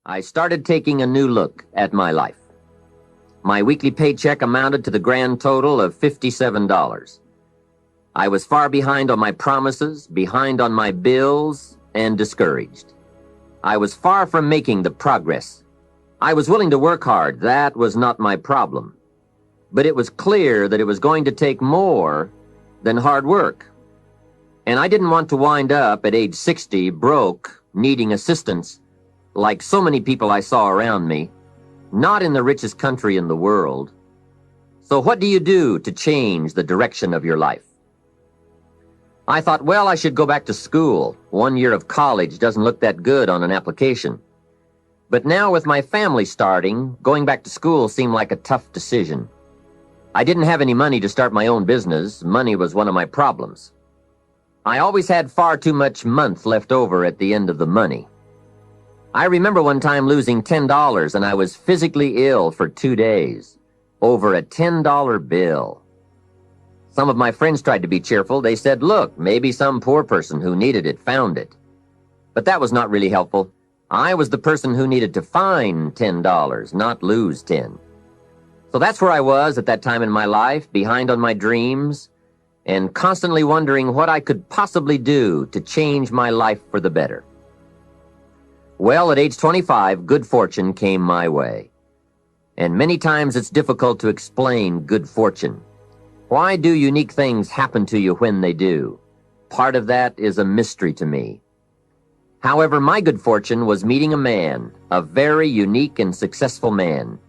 I started taking a new look at my life. My weekly paycheck amounted to the grand total of $57. I was far behind on my promises, behind on my bills, and discouraged. I was far from making the progress. I was willing to work hard. That was not my problem. But it was clear that it was going to take more than hard work. And I didn't want to wind up at age 60 broke, needing assistance, like so many people I saw around me, not in the richest country in the world. So what do you do to change the direction of your life? I thought, well, I should go back to school. 1 year of college doesn't look that good on an application. But now with my family starting, going back to school seemed like a tough decision. I didn't have any money to start my own business. Money was one of my problems. I always had far too much month left over at the end of the money. I remember one time losing $10 and I was physically ill for 2 days over a $10 bill. Some of my friends tried to be cheerful. They said, look, maybe some poor person who needed it found it. But that was not really helpful. I was the person who needed to find $10, not lose 10. So that's where I was at that time in my life, behind on my dreams, and constantly wondering what I could possibly do to change my life for the better. Well, at age 25, good fortune came my way. And many times it's difficult to explain good fortune. Why do unique things happen to you when they do? Part of that is a mystery to me. However, my good fortune was meeting a man, a very unique and successful man.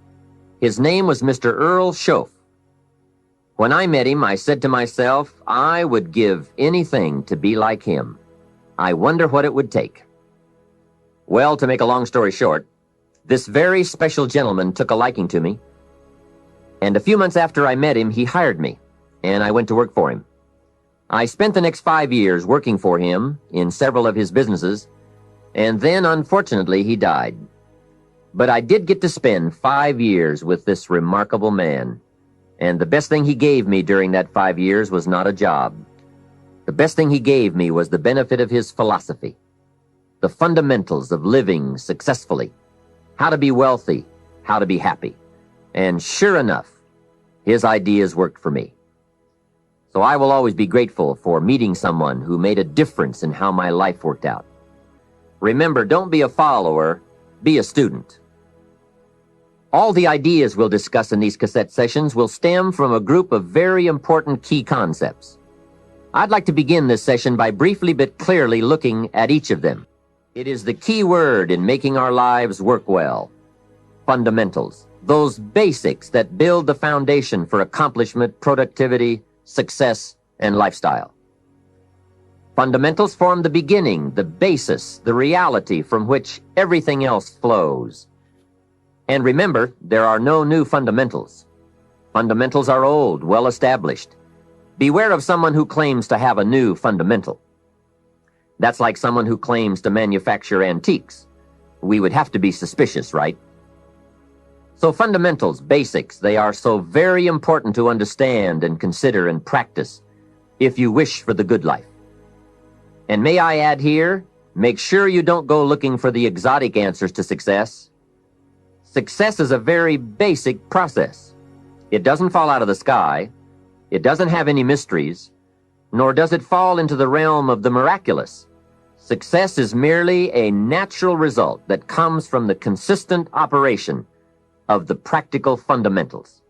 His name was Mr. Earl Schoaf. When I met him, I said to myself, I would give anything to be like him. I wonder what it would take. Well, to make a long story short, this very special gentleman took a liking to me, and a few months after I met him, he hired me, and I went to work for him. I spent the next 5 years working for him in several of his businesses, and then, unfortunately, he died. But I did get to spend 5 years with this remarkable man, and the best thing he gave me during that 5 years was not a job. The best thing he gave me was the benefit of his philosophy. The fundamentals of living successfully, how to be wealthy, how to be happy. And sure enough, his ideas worked for me. So I will always be grateful for meeting someone who made a difference in how my life worked out. Remember, don't be a follower, be a student. All the ideas we'll discuss in these cassette sessions will stem from a group of very important key concepts. I'd like to begin this session by briefly but clearly looking at each of them. It is the key word in making our lives work well. Fundamentals. Those basics that build the foundation for accomplishment, productivity, success, and lifestyle. Fundamentals form the beginning, the basis, the reality from which everything else flows. And remember, there are no new fundamentals. Fundamentals are old, well established. Beware of someone who claims to have a new fundamental. That's like someone who claims to manufacture antiques. We would have to be suspicious, right? So fundamentals, basics, they are so very important to understand and consider and practice if you wish for the good life. And may I add here, make sure you don't go looking for the exotic answers to success. Success is a very basic process. It doesn't fall out of the sky. It doesn't have any mysteries, nor does it fall into the realm of the miraculous. Success is merely a natural result that comes from the consistent operation of the practical fundamentals.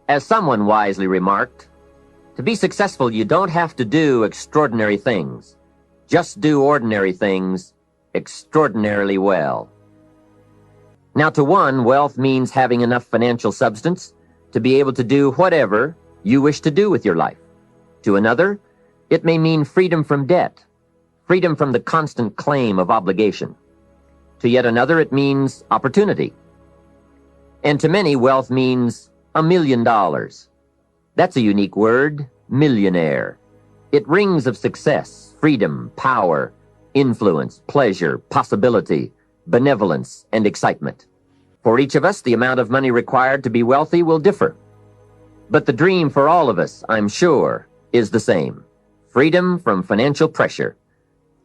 As someone wisely remarked, to be successful, you don't have to do extraordinary things. Just do ordinary things extraordinarily well. Now, to one, wealth means having enough financial substance to be able to do whatever you wish to do with your life. To another, it may mean freedom from debt, freedom from the constant claim of obligation. To yet another, it means opportunity. And to many, wealth means $1 million. That's a unique word, millionaire. It rings of success, freedom, power, influence, pleasure, possibility, benevolence, and excitement. For each of us, the amount of money required to be wealthy will differ. But the dream for all of us, I'm sure, is the same. Freedom from financial pressure.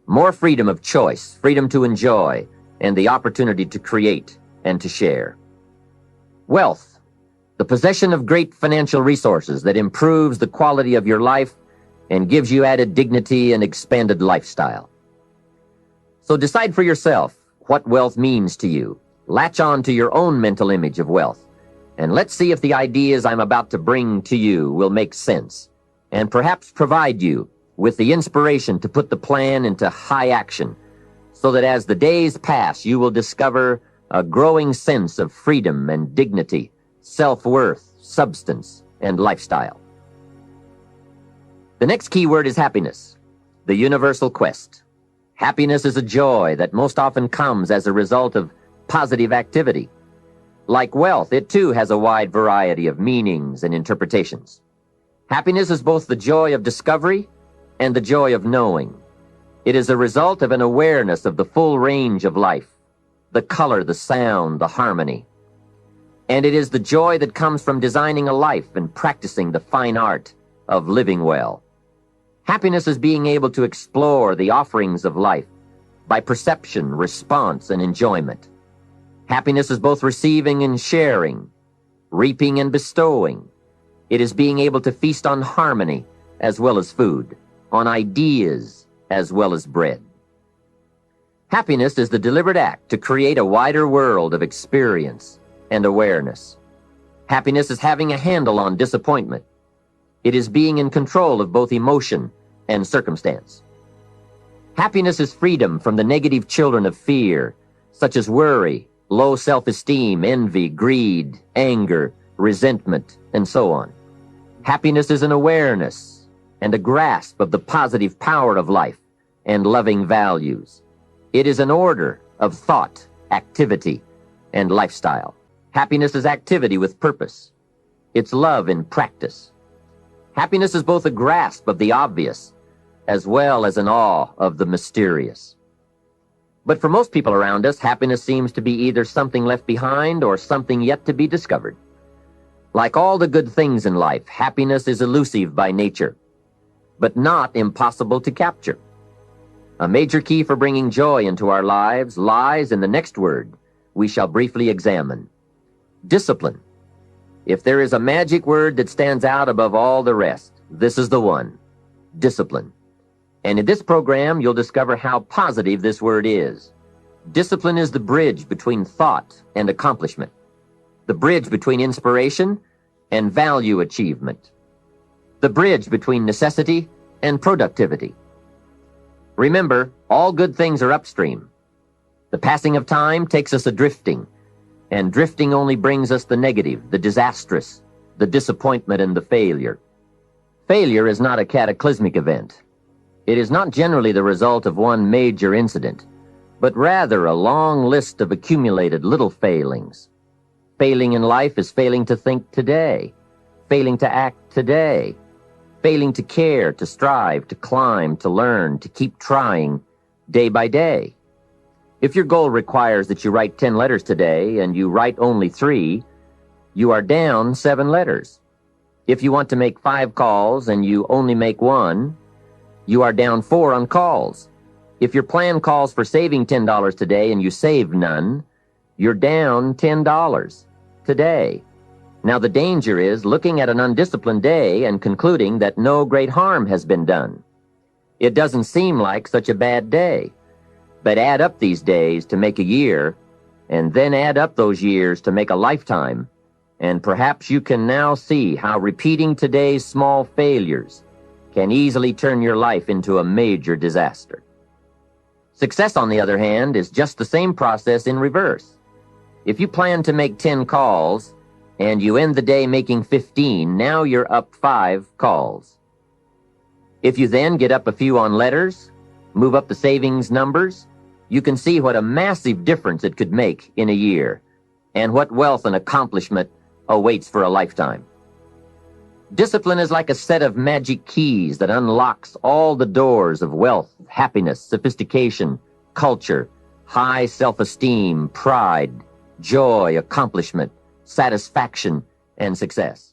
More freedom of choice, freedom to enjoy, and the opportunity to create and to share. Wealth, the possession of great financial resources that improves the quality of your life and gives you added dignity and expanded lifestyle. So decide for yourself what wealth means to you. Latch on to your own mental image of wealth, and let's see if the ideas I'm about to bring to you will make sense and perhaps provide you with the inspiration to put the plan into high action, so that as the days pass, you will discover a growing sense of freedom and dignity, self-worth, substance, and lifestyle. The next key word is happiness, the universal quest. Happiness is a joy that most often comes as a result of positive activity. Like wealth, it too has a wide variety of meanings and interpretations. Happiness is both the joy of discovery and the joy of knowing. It is a result of an awareness of the full range of life, the color, the sound, the harmony. And it is the joy that comes from designing a life and practicing the fine art of living well. Happiness is being able to explore the offerings of life by perception, response, and enjoyment. Happiness is both receiving and sharing, reaping and bestowing. It is being able to feast on harmony as well as food, on ideas as well as bread. Happiness is the deliberate act to create a wider world of experience and awareness. Happiness is having a handle on disappointment. It is being in control of both emotion and circumstance. Happiness is freedom from the negative children of fear, such as worry, low self-esteem, envy, greed, anger, resentment, and so on. Happiness is an awareness and a grasp of the positive power of life and loving values. It is an order of thought, activity, and lifestyle. Happiness is activity with purpose. It's love in practice. Happiness is both a grasp of the obvious as well as an awe of the mysterious. But for most people around us, happiness seems to be either something left behind or something yet to be discovered. Like all the good things in life, happiness is elusive by nature, but not impossible to capture. A major key for bringing joy into our lives lies in the next word we shall briefly examine: discipline. If there is a magic word that stands out above all the rest, this is the one: discipline. And in this program, you'll discover how positive this word is. Discipline is the bridge between thought and accomplishment, the bridge between inspiration and value achievement, the bridge between necessity and productivity. Remember, all good things are upstream. The passing of time takes us adrifting, and drifting only brings us the negative, the disastrous, the disappointment, and the failure. Failure is not a cataclysmic event. It is not generally the result of one major incident, but rather a long list of accumulated little failings. Failing in life is failing to think today, failing to act today, failing to care, to strive, to climb, to learn, to keep trying day by day. If your goal requires that you write 10 letters today and you write only 3, you are down 7 letters. If you want to make 5 calls and you only make 1, you are down 4 on calls. If your plan calls for saving $10 today and you save none, you're down $10 today. Now the danger is looking at an undisciplined day and concluding that no great harm has been done. It doesn't seem like such a bad day. But add up these days to make a year, and then add up those years to make a lifetime, and perhaps you can now see how repeating today's small failures can easily turn your life into a major disaster. Success, on the other hand, is just the same process in reverse. If you plan to make 10 calls and you end the day making 15, now you're up 5 calls. If you then get up a few on letters, move up the savings numbers, you can see what a massive difference it could make in a year, and what wealth and accomplishment awaits for a lifetime. Discipline is like a set of magic keys that unlocks all the doors of wealth, happiness, sophistication, culture, high self-esteem, pride, joy, accomplishment, satisfaction, and success.